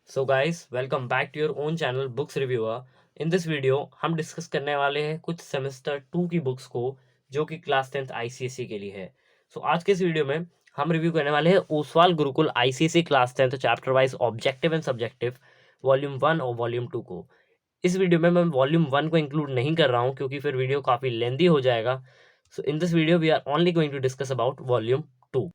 So guys welcome back to your own channel books reviewer. In this video हम discuss करने वाले हैं कुछ सेमेस्टर 2 की बुक्स को जो कि क्लास 10th आईसीएसई के लिए है। आज के इस वीडियो में हम रिव्यू करने वाले हैं Oswal Gurukul ICSE class 10th chapter wise objective and subjective volume 1 और वॉल्यूम 2 को। इस वीडियो में मैं वॉल्यूम 1 को इंक्लूड नहीं कर रहा हूँ क्योंकि फिर वीडियो काफ़ी लेंदी हो जाएगा। So in this video we are only going to discuss about volume 2।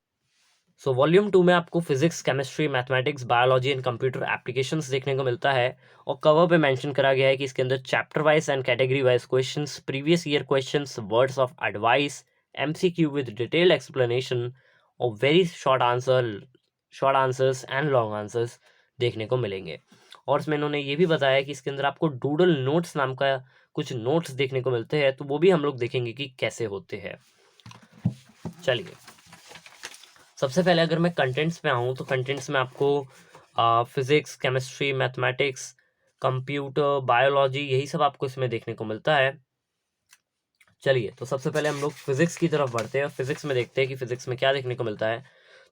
Volume 2 में आपको physics, chemistry, mathematics, biology and computer applications देखने को मिलता है और कवर पे मेंशन करा गया है कि इसके अंदर chapter wise and category wise questions, previous year questions, words of advice, MCQ with detailed explanation और very short answers and long answers देखने को मिलेंगे। और इसमें इन्होंने ये भी बताया कि इसके अंदर आपको डूडल नोट्स नाम का कुछ नोट्स देखने को मिलते हैं, तो वो भी हम लोग देखेंगे कि कैसे होते हैं। चलिए, सबसे पहले अगर मैं कंटेंट्स पे आऊँ तो कंटेंट्स में आपको physics, chemistry, mathematics, computer, biology यही सब आपको इसमें देखने को मिलता है। चलिए, तो सबसे पहले हम लोग फिजिक्स की तरफ बढ़ते हैं और फिजिक्स में देखते हैं कि फिजिक्स में क्या देखने को मिलता है।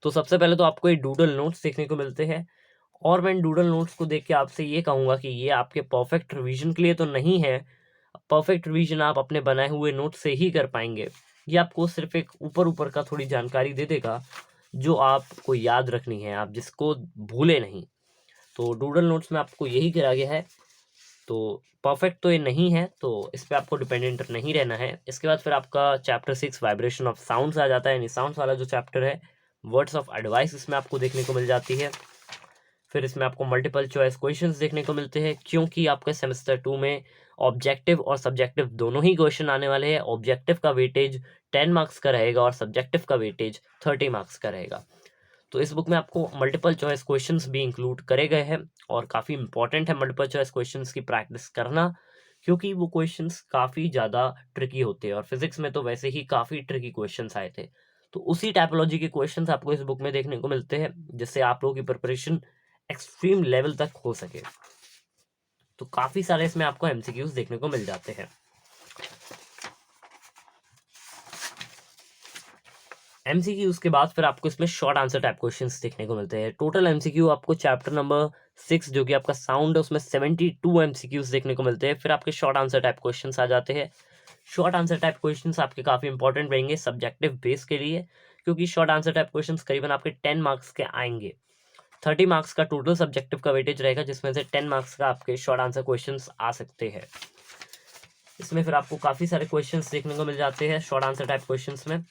तो सबसे पहले तो आपको ये डूडल नोट्स देखने को मिलते हैं और मैं इन डूडल नोट्स को देख के आपसे ये कहूँगा कि ये आपके परफेक्ट रिवीजन के लिए तो नहीं है। परफेक्ट रिवीजन आप अपने बनाए हुए नोट से ही कर पाएंगे। ये आपको सिर्फ एक ऊपर ऊपर का थोड़ी जानकारी दे देगा जो आपको याद रखनी है, आप जिसको भूले नहीं। तो डूडल नोट्स में आपको यही करा गया है। तो परफेक्ट तो ये नहीं है, तो इस पर आपको डिपेंडेंट नहीं रहना है। इसके बाद फिर आपका चैप्टर 6 वाइब्रेशन ऑफ साउंड्स आ जाता है, यानी साउंड्स वाला जो चैप्टर है। वर्ड्स ऑफ एडवाइस इसमें आपको देखने को मिल जाती है। फिर इसमें आपको मल्टीपल चॉइस क्वेश्चंस देखने को मिलते हैं क्योंकि आपके सेमेस्टर 2 में ऑब्जेक्टिव और सब्जेक्टिव दोनों ही क्वेश्चन आने वाले हैं। ऑब्जेक्टिव का वेटेज 10 मार्क्स का रहेगा और सब्जेक्टिव का वेटेज 30 मार्क्स का रहेगा। तो इस बुक में आपको मल्टीपल चॉइस क्वेश्चंस भी इंक्लूड करे गए हैं और काफ़ी इंपॉर्टेंट है मल्टीपल चॉइस क्वेश्चंस की प्रैक्टिस करना, क्योंकि वो क्वेश्चंस काफ़ी ज़्यादा ट्रिकी होते हैं और फिजिक्स में तो वैसे ही काफ़ी ट्रिकी क्वेश्चंस आए थे। तो उसी टाइपोलॉजी के क्वेश्चंस आपको इस बुक में देखने को मिलते हैं जिससे आप लोगों की प्रिपरेशन एक्सट्रीम लेवल तक हो सके। तो काफ़ी सारे इसमें आपको एमसीक्यूज देखने को मिल जाते हैं। एमसीक्यूज के बाद फिर आपको इसमें शॉर्ट आंसर टाइप क्वेश्चंस देखने को मिलते हैं। टोटल एमसीक्यू आपको चैप्टर नंबर 6 जो कि आपका साउंड है उसमें 72 एमसीक्यूज देखने को मिलते हैं। फिर आपके शॉर्ट आंसर टाइप क्वेश्चंस आ जाते हैं। शॉर्ट आंसर टाइप क्वेश्चंस आपके काफ़ी इंपॉर्टेंट रहेंगे सब्जेक्टिव बेस के लिए, क्योंकि शॉर्ट आंसर टाइप क्वेश्चंस करीबन आपके 10 मार्क्स के आएंगे। 30 मार्क्स का टोटल सब्जेक्टिव का वेटेज रहेगा जिसमें से 10 मार्क्स का आपके शॉर्ट आंसर क्वेश्चंस आ सकते हैं। इसमें फिर आपको काफ़ी सारे क्वेश्चंस देखने को मिल जाते हैं शॉर्ट आंसर टाइप क्वेश्चंस में।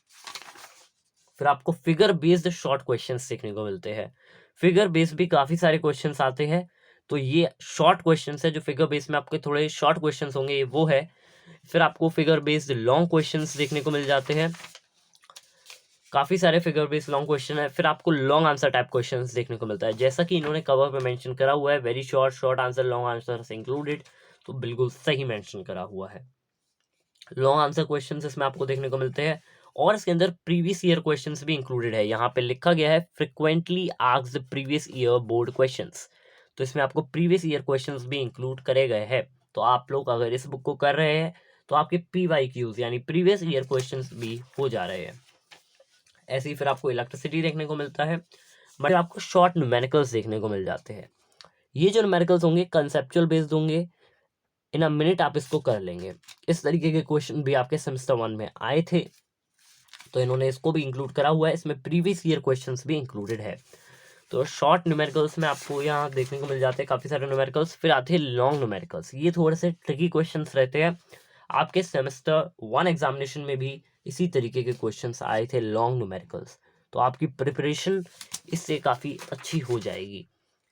फिर आपको फिगर बेस्ड शॉर्ट क्वेश्चंस देखने को मिलते हैं। फिगर बेस्ड भी काफ़ी सारे क्वेश्चंस आते हैं, तो ये शॉर्ट क्वेश्चंस है जो फिगर बेस्ड में आपके थोड़े शॉर्ट क्वेश्चंस होंगे, ये वो है। फिर आपको फिगर बेस्ड लॉन्ग क्वेश्चंस देखने को मिल जाते हैं, काफ़ी सारे फिगर बेस्ड लॉन्ग क्वेश्चन है। फिर आपको लॉन्ग आंसर टाइप क्वेश्चंस देखने को मिलता है, जैसा कि इन्होंने कवर पे मेंशन करा हुआ है, very short, short answer, long answer included. तो बिल्कुल सही मेंशन करा हुआ है। लॉन्ग आंसर क्वेश्चंस इसमें आपको देखने को मिलते हैं और इसके अंदर प्रीवियस ईयर क्वेश्चंस भी इंक्लूडेड है। यहाँ पे लिखा गया है frequently asked previous year board questions, तो इसमें आपको प्रीवियस ईयर क्वेश्चंस भी इंक्लूड करे गए हैं। तो आप लोग अगर इस बुक को कर रहे हैं तो आपके PYQs यानी प्रीवियस ईयर क्वेश्चंस भी हो जा रहे हैं। ऐसे ही फिर आपको इलेक्ट्रिसिटी देखने को मिलता है, बट आपको शॉर्ट न्यूमेरिकल्स देखने को मिल जाते हैं। ये जो न्यूमेरिकल्स होंगे कंसेप्चुअल बेस्ड होंगे, इन अ मिनट आप इसको कर लेंगे। इस तरीके के क्वेश्चन भी आपके सेमेस्टर 1 में आए थे, तो इन्होंने इसको भी इंक्लूड करा हुआ है। इसमें प्रीवियस ईयर क्वेश्चंस भी इंक्लूडेड है। तो शॉर्ट न्यूमेरिकल्स में आपको यहाँ देखने को मिल जाते हैं काफ़ी सारे न्यूमेरिकल्स। फिर आते हैं लॉन्ग न्यूमेरिकल्स, ये थोड़े से ट्रिकी क्वेश्चंस रहते हैं। आपके सेमेस्टर 1 एग्जामिनेशन में भी इसी तरीके के क्वेश्चंस आए थे लॉन्ग न्यूमेरिकल्स, तो आपकी प्रिपरेशन इससे काफ़ी अच्छी हो जाएगी।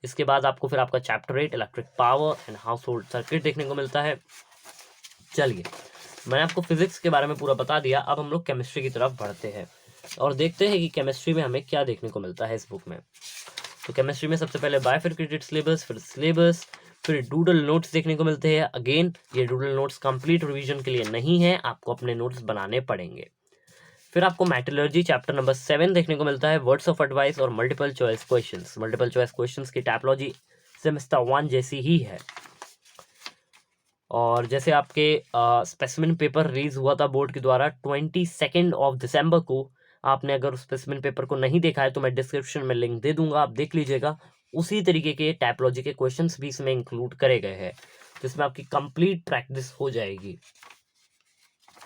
इसके बाद आपको फिर आपका chapter 8 electric power and house hold circuit देखने को मिलता है। चलिए, मैंने आपको फिजिक्स के बारे में पूरा बता दिया, अब हम लोग केमिस्ट्री की तरफ बढ़ते हैं और देखते हैं कि केमिस्ट्री में हमें क्या देखने को मिलता है इस बुक में। तो केमिस्ट्री में सबसे पहले बाइफरकेटेड सिलेबस, फिर सिलेबस, फिर डूडल नोट्स देखने को मिलते हैं। अगेन ये डूडल नोट्स कंप्लीट रिवीजन के लिए नहीं है, आपको अपने नोट्स बनाने पड़ेंगे। फिर आपको मेटलर्जी चैप्टर नंबर 7 देखने को मिलता है, वर्ड्स ऑफ एडवाइस और multiple choice questions. Multiple choice questions की टाइपोलॉजी सेमेस्टर 1 जैसी ही है। और जैसे आपके स्पेसिमेन पेपर रिलीज हुआ था बोर्ड के द्वारा 22 दिसंबर को, आपने अगर उस स्पेसिमेन पेपर को नहीं देखा है तो मैं डिस्क्रिप्शन में लिंक दे दूंगा, आप देख लीजिएगा। उसी तरीके के टाइपोलॉजी के क्वेश्चंस भी इसमें इंक्लूड करे गए हैं, तो इसमें आपकी कंप्लीट प्रैक्टिस हो जाएगी।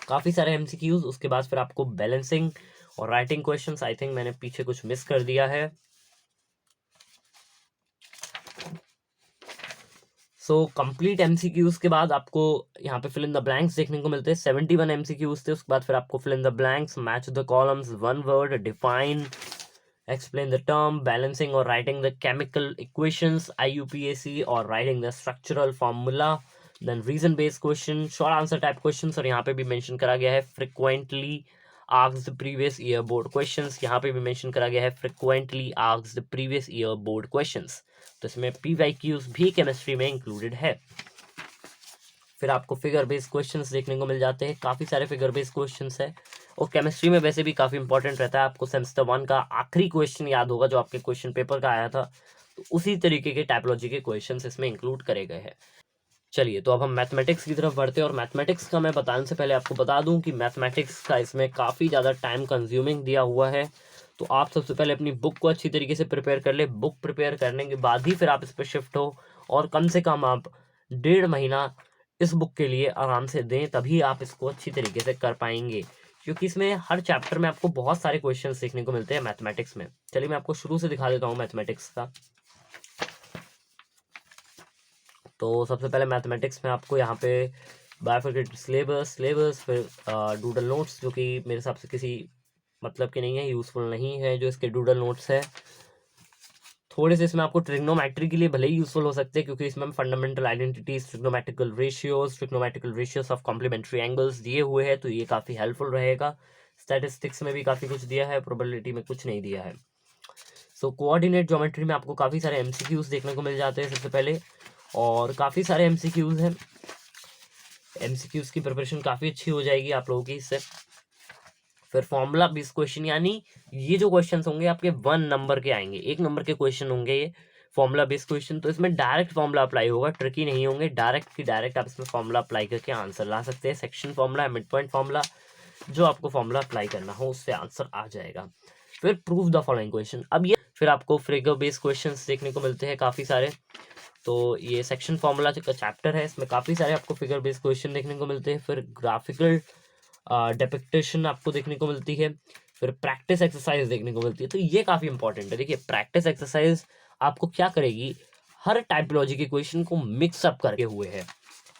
काफ़ी सारे एमसीक्यूज, उसके बाद फिर आपको बैलेंसिंग और राइटिंग क्वेश्चंस। आई थिंक मैंने पीछे कुछ मिस कर दिया है। सो कंप्लीट एमसीक्यूज के बाद आपको यहाँ पे फिल इन द ब्लैंक्स देखने को मिलते हैं। 71 एमसीक्यूज थे, उसके बाद फिर आपको fill in the blanks, match the columns, one word, define, explain the term, balancing or writing the chemical equations, IUPAC, और writing the structural formula, then reason based question, short answer type questions, और यहाँ पे भी mention करा गया है frequently asked previous year board questions, यहाँ पे भी मेंशन करा गया है frequently asked previous year board questions। तो इसमें PYQs भी केमिस्ट्री में इंक्लूडेड है। फिर आपको फिगर बेस्ड क्वेश्चंस देखने को मिल जाते हैं, काफ़ी सारे फिगर बेस्ड क्वेश्चंस है, और केमिस्ट्री में वैसे भी काफ़ी इंपॉर्टेंट रहता है। आपको सेमेस्टर 1 का आखिरी क्वेश्चन याद होगा जो आपके क्वेश्चन पेपर का आया था, तो उसी तरीके के टाइपोलॉजी के क्वेश्चंस इसमें इंक्लूड करे गए हैं। चलिए, तो अब हम मैथमेटिक्स की तरफ बढ़ते हैं, और मैथमेटिक्स का मैं बताने से पहले आपको बता दूं कि मैथमेटिक्स का इसमें काफ़ी ज़्यादा टाइम कंज्यूमिंग दिया हुआ है। तो आप सबसे पहले अपनी बुक को अच्छी तरीके से प्रिपेयर कर ले। बुक प्रिपेयर करने के बाद ही फिर आप इस पर शिफ्ट हो, और कम से कम आप 1.5 महीना इस बुक के लिए आराम से दें, तभी आप इसको अच्छी तरीके से कर पाएंगे, क्योंकि इसमें हर चैप्टर में आपको बहुत सारे क्वेश्चंस देखने को मिलते हैं मैथमेटिक्स में। चलिए मैं आपको शुरू से दिखा देता हूँ मैथमेटिक्स का। तो सबसे पहले मैथमेटिक्स में आपको यहाँ पे बायोफिजिक्स सिलेबस, फिर डूडल नोट्स, जो कि मेरे हिसाब से किसी मतलब के नहीं है, यूज़फुल नहीं है जो इसके डूडल नोट्स है। थोड़े से इसमें आपको ट्रिग्नोमेट्री के लिए भले ही यूजफुल हो सकते हैं, क्योंकि इसमें fundamental identities, trigonometrical ratios of complementary angles दिए हुए हैं, तो ये काफ़ी हेल्पफुल रहेगा। स्टैटिस्टिक्स में भी काफ़ी कुछ दिया है, प्रोबेबिलिटी में कुछ नहीं दिया है। सो कोऑर्डिनेट ज्योमेट्री में आपको काफ़ी सारे एमसीक्यूज देखने को मिल जाते हैं सबसे पहले, और काफ़ी सारे एमसीक्यूज हैं। एमसीक्यूज की प्रिपरेशन काफ़ी अच्छी हो जाएगी आप लोगों की इससे। फिर फॉर्मूला बेस्ड क्वेश्चन, यानी ये जो क्वेश्चंस होंगे आपके 1 नंबर के आएंगे, 1 नंबर के क्वेश्चन होंगे ये फॉर्मूला बेस्ड क्वेश्चन। तो इसमें डायरेक्ट फॉर्मूला अप्लाई होगा, ट्रिकी नहीं होंगे, डायरेक्ट की डायरेक्ट आप इसमें फॉर्मूला अप्लाई करके आंसर ला सकते हैं। Section formula, mid point formula, जो आपको फॉर्मूला अप्लाई करना हो उससे आंसर आ जाएगा। फिर प्रूव द फॉलोइंग क्वेश्चन, अब ये फिर आपको फिगर बेस्ड क्वेश्चन देखने को मिलते हैं काफ़ी सारे। तो ये सेक्शन फॉर्मूला का चैप्टर है, इसमें काफ़ी सारे आपको फिगर बेस्ड क्वेश्चन देखने को मिलते हैं। फिर ग्राफिकल डिपिक्टेशन आपको देखने को मिलती है। फिर प्रैक्टिस एक्सरसाइज देखने को मिलती है। तो ये काफ़ी इंपॉर्टेंट है। देखिए, प्रैक्टिस एक्सरसाइज आपको क्या करेगी, हर टाइपोलॉजी के क्वेश्चन को मिक्सअप करके हुए हैं,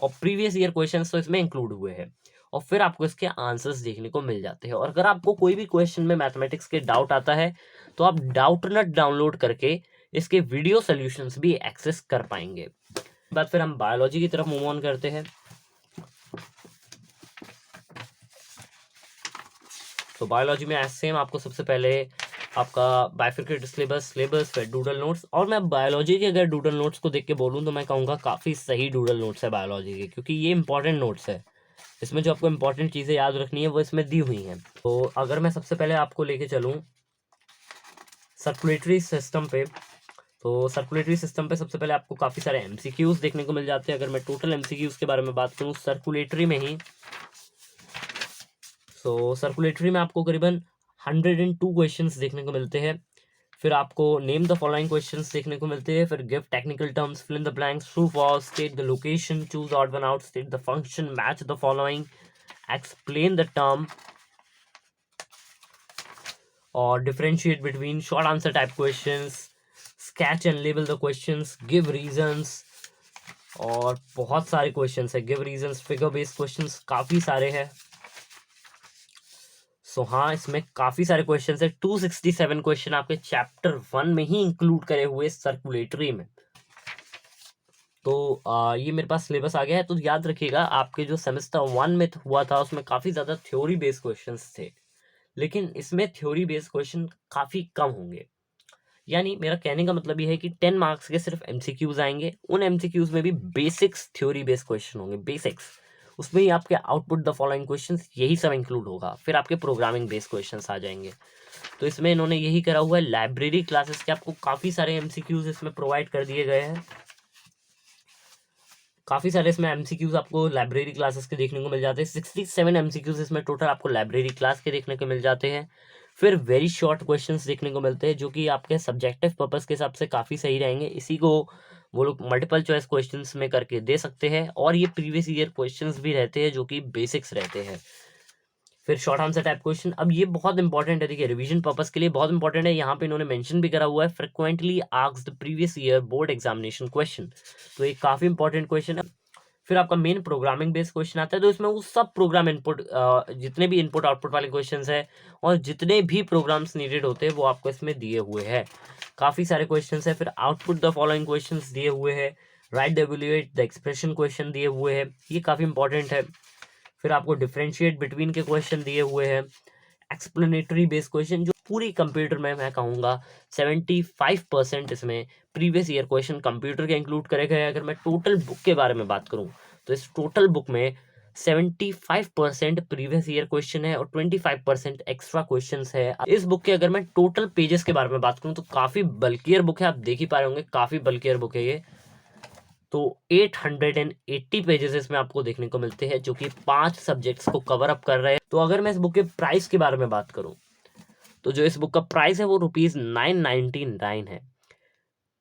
और प्रीवियस ईयर क्वेश्चंस तो इसमें इंक्लूड हुए हैं, और फिर आपको इसके आंसर्स देखने को मिल जाते हैं। और अगर आपको कोई भी क्वेश्चन में मैथमेटिक्स के डाउट आता है, तो आप डाउटनट डाउनलोड करके इसके वीडियो सोल्यूशंस भी एक्सेस कर पाएंगे। बाद फिर हम बायोलॉजी की तरफ मूव ऑन करते हैं। तो बायोलॉजी में सेम आपको सबसे पहले आपका बाइफरकेटेड सिलेबस फिर डूडल नोट्स। और मैं बायोलॉजी के अगर डूडल नोट्स को देख के बोलूँ तो मैं कहूँगा काफ़ी सही डूडल नोट्स है बायोलॉजी के, क्योंकि ये इंपॉर्टेंट नोट्स है। इसमें जो आपको इंपॉर्टेंट चीज़ें याद रखनी है वो इसमें दी हुई हैं। तो अगर मैं सबसे पहले आपको लेके चलूँ सर्कुलेटरी सिस्टम पे, तो सर्कुलेटरी सिस्टम पे सबसे पहले आपको काफ़ी सारे एमसीक्यूज देखने को मिल जाते हैं। अगर मैं टोटल एमसीक्यूज के बारे में बात करूँ सर्कुलेटरी में ही, सो सर्कुलेटरी में आपको करीबन 102 क्वेश्चंस देखने को मिलते हैं। फिर आपको नेम द फॉलोइंग क्वेश्चंस देखने को मिलते हैं। फिर give technical terms, fill in the blanks, true false, state the location, choose odd one out, state the function, match the following, explain the term, और differentiate between short answer type questions, sketch and label the questions, give reasons, और बहुत सारे questions है। Give reasons, figure based questions काफ़ी सारे हैं। सो हाँ, इसमें काफ़ी सारे क्वेश्चन है। 267 क्वेश्चन आपके चैप्टर 1 में ही इंक्लूड करे हुए सर्कुलेटरी में। तो ये मेरे पास सिलेबस आ गया है। तो याद रखिएगा, आपके जो सेमेस्टर 1 में हुआ था उसमें काफ़ी ज़्यादा थ्योरी बेस्ड क्वेश्चंस थे, लेकिन इसमें थ्योरी बेस्ड क्वेश्चन काफ़ी कम होंगे। यानी मेरा कहने का मतलब ये है कि 10 मार्क्स के सिर्फ एमसीक्यूज आएंगे। उन एमसीक्यूज में भी बेसिक्स थ्योरी बेस्ड क्वेश्चन होंगे, बेसिक्स। उसमें ही आपके आउटपुट द फॉलोइंग क्वेश्चंस यही सब इंक्लूड होगा। फिर आपके प्रोग्रामिंग बेस्ड क्वेश्चंस आ जाएंगे। तो इसमें इन्होंने यही करा हुआ है, लाइब्रेरी क्लासेस के आपको काफ़ी सारे एमसीक्यूज इसमें प्रोवाइड कर दिए गए हैं। काफ़ी सारे इसमें एमसीक्यूज आपको लाइब्रेरी क्लासेस के देखने को मिल जाते हैं। 67 एमसीक्यूज इसमें टोटल आपको लाइब्रेरी क्लास के देखने को मिल जाते हैं। फिर वेरी शॉर्ट क्वेश्चंस देखने को मिलते हैं जो कि आपके सब्जेक्टिव पर्पस के हिसाब से काफ़ी सही रहेंगे। इसी को वो लोग मल्टीपल चॉइस क्वेश्चंस में करके दे सकते हैं, और ये प्रीवियस ईयर क्वेश्चंस भी रहते हैं जो कि बेसिक्स रहते हैं। फिर शॉर्ट आंसर टाइप क्वेश्चन, अब ये बहुत इंपॉर्टेंट है, देखिए रिवीजन पर्पस के लिए बहुत इंपॉर्टेंट है। यहाँ पे इन्होंने मेंशन भी करा हुआ है, frequently asked previous year board examination question, तो ये काफ़ी इंपॉर्टेंट क्वेश्चन है। फिर आपका मेन प्रोग्रामिंग बेस्ड क्वेश्चन आता है, तो इसमें वो सब प्रोग्राम इनपुट जितने भी इनपुट आउटपुट वाले क्वेश्चंस है और जितने भी प्रोग्राम्स नीडेड होते हैं वो आपको इसमें दिए हुए हैं, काफ़ी सारे क्वेश्चंस है। फिर आउटपुट द फॉलोइंग क्वेश्चंस दिए हुए हैं, right evaluate the expression question दिए हुए हैं, ये काफ़ी इंपॉर्टेंट है। फिर आपको डिफरेंशिएट बिटवीन के क्वेश्चन दिए हुए हैं, एक्सप्लेनेटरी बेस्ड क्वेश्चन, जो पूरी कंप्यूटर में मैं कहूँगा 75% इसमें प्रीवियस ईयर क्वेश्चन कंप्यूटर के इंक्लूड करे गए हैं। अगर मैं टोटल बुक के बारे में बात करूँ तो इस टोटल बुक में 75% प्रीवियस ईयर क्वेश्चन है और 25% एक्स्ट्रा क्वेश्चंस है। इस बुक के अगर मैं टोटल पेजेस के बारे में बात करूँ तो काफ़ी बल्कियर बुक है, आप देख ही पा रहे होंगे, काफ़ी बल्कियर बुक है ये। तो 880 पेजेस इसमें आपको देखने को मिलते हैं जो कि 5 सब्जेक्ट्स को कवर अप कर रहे हैं। तो अगर मैं इस बुक के प्राइस के बारे में बात करूं तो जो इस बुक का प्राइस है वो ₹999 है।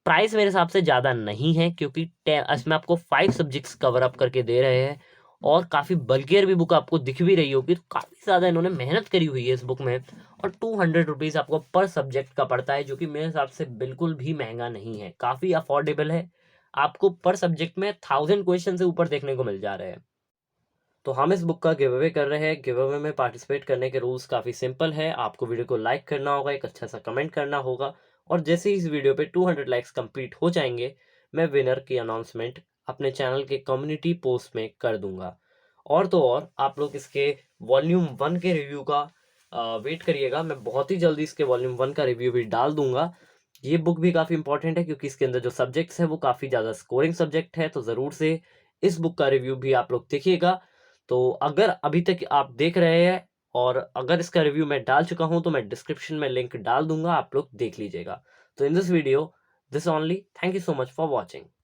प्राइस मेरे हिसाब से ज़्यादा नहीं है क्योंकि इसमें आपको 5 सब्जेक्ट्स कवर अप करके दे रहे हैं और काफ़ी बल्कियर भी बुक आपको दिख भी रही होगी, तो काफ़ी ज़्यादा इन्होंने मेहनत करी हुई है इस बुक में। और 200 रुपीज़ आपको पर सब्जेक्ट का पड़ता है, जो कि मेरे हिसाब से बिल्कुल भी महंगा नहीं है, काफ़ी अफोर्डेबल है। आपको पर सब्जेक्ट में 1000 क्वेश्चन से ऊपर देखने को मिल जा रहे हैं। तो हम इस बुक का गिव अवे कर रहे हैं। गिव अवे में पार्टिसिपेट करने के रूल्स काफ़ी सिंपल है, आपको वीडियो को लाइक करना होगा, एक अच्छा सा कमेंट करना होगा, और जैसे ही इस वीडियो पे 200 लाइक्स कंप्लीट हो जाएंगे मैं विनर की अनाउंसमेंट अपने चैनल के कम्युनिटी पोस्ट में कर दूंगा। और तो और आप लोग इसके वॉल्यूम 1 के रिव्यू का वेट करिएगा, मैं बहुत ही जल्दी इसके वॉल्यूम 1 का रिव्यू भी डाल दूंगा। ये बुक भी काफ़ी इंपॉर्टेंट है क्योंकि इसके अंदर जो सब्जेक्ट्स है वो काफ़ी ज़्यादा स्कोरिंग सब्जेक्ट है, तो ज़रूर से इस बुक का रिव्यू भी आप लोग देखिएगा। तो अगर अभी तक आप देख रहे हैं और अगर इसका रिव्यू मैं डाल चुका हूं तो मैं डिस्क्रिप्शन में लिंक डाल दूंगा, आप लोग देख लीजिएगा। तो इन this video this only, thank you so much for watching.